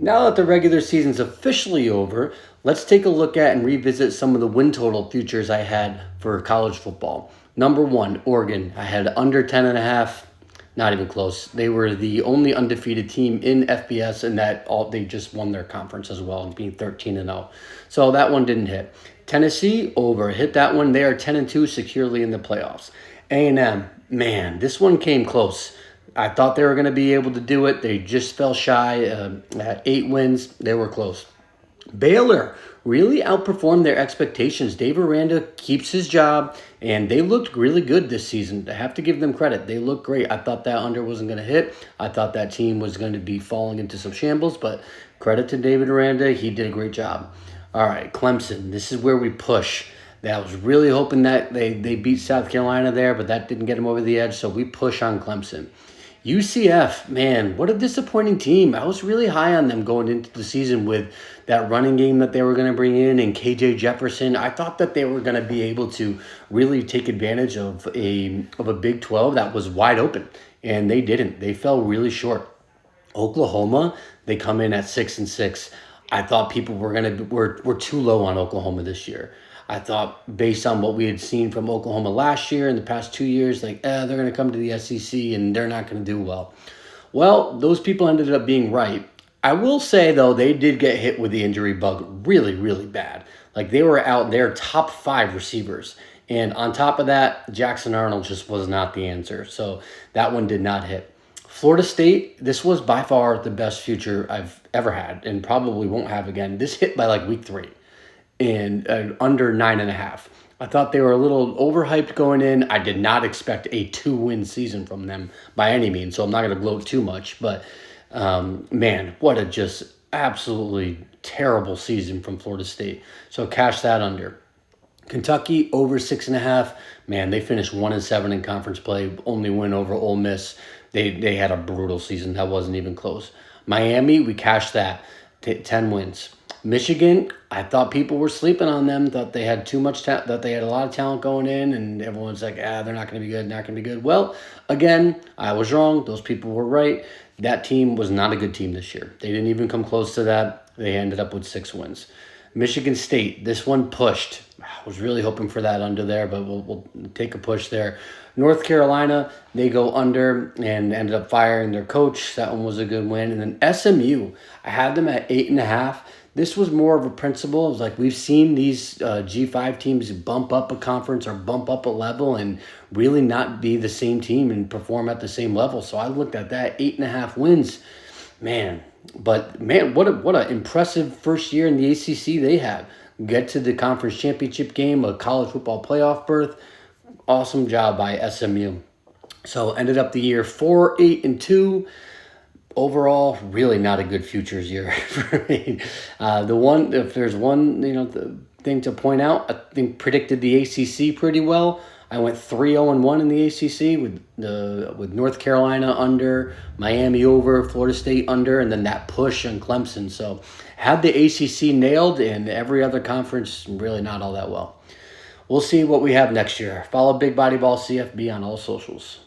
Now that the regular season's officially over, let's take a look at and revisit some of the win total futures I had for college football. Number one, Oregon. I had under 10.5. Not even close. They were the only undefeated team in FBS, and they just won their conference as well, being 13-0. So that one didn't hit. Tennessee over, hit that one. They are 10-2, securely in the playoffs. A&M, man, this one came close. I thought they were going to be able to do it. They just fell shy at 8 wins. They were close. Baylor really outperformed their expectations. Dave Aranda keeps his job, and they looked really good this season. I have to give them credit. They looked great. I thought that under wasn't going to hit. I thought that team was going to be falling into some shambles, but credit to David Aranda. He did a great job. All right, Clemson. This is where we push. I was really hoping that they beat South Carolina there, but that didn't get them over the edge, so we push on Clemson. UCF, man, what a disappointing team. I was really high on them going into the season with that running game that they were going to bring in and KJ Jefferson. I thought that they were going to be able to really take advantage of a Big 12 that was wide open, and they didn't. They fell really short. Oklahoma, they come in at 6-6. I thought people were too low on Oklahoma this year. I thought based on what we had seen from Oklahoma last year and the past 2 years, they're going to come to the SEC and they're not going to do well. Well, those people ended up being right. I will say, though, they did get hit with the injury bug really, really bad. Like, they were out their top 5 receivers. And on top of that, Jackson Arnold just was not the answer. So that one did not hit. Florida State, this was by far the best future I've ever had and probably won't have again. This hit by like week 3 and under 9.5. I thought they were a little overhyped going in. I did not expect a 2-win season from them by any means, so I'm not going to gloat too much. But, man, what a just absolutely terrible season from Florida State. So cash that under. Kentucky over 6.5. Man, they finished 1-7 in conference play. Only win over Ole Miss. They had a brutal season. That wasn't even close. Miami, we cashed that. 10 wins. Michigan, I thought people were sleeping on them. Thought they had too much that they had a lot of talent going in, and everyone's like, they're not going to be good, not going to be good. Well, again, I was wrong. Those people were right. That team was not a good team this year. They didn't even come close to that. They ended up with 6 wins. Michigan State, this one pushed. I was really hoping for that under there, but we'll take a push there. North Carolina, they go under and ended up firing their coach. That one was a good win. And then SMU, I had them at 8.5. This was more of a principle. It was like we've seen these G5 teams bump up a conference or bump up a level and really not be the same team and perform at the same level. So I looked at that, 8.5 wins. Man, what an impressive first year in the ACC they have. Get to the conference championship game, a college football playoff berth. Awesome job by SMU. So ended up the year 4-8-2. Overall, really not a good futures year for me. If there's one, the thing to point out, I think predicted the ACC pretty well. I went 3-0-1 in the ACC with North Carolina under, Miami over, Florida State under, and then that push on Clemson. So had the ACC nailed, and every other conference really not all that well. We'll see what we have next year. Follow Big Body Ball CFB on all socials.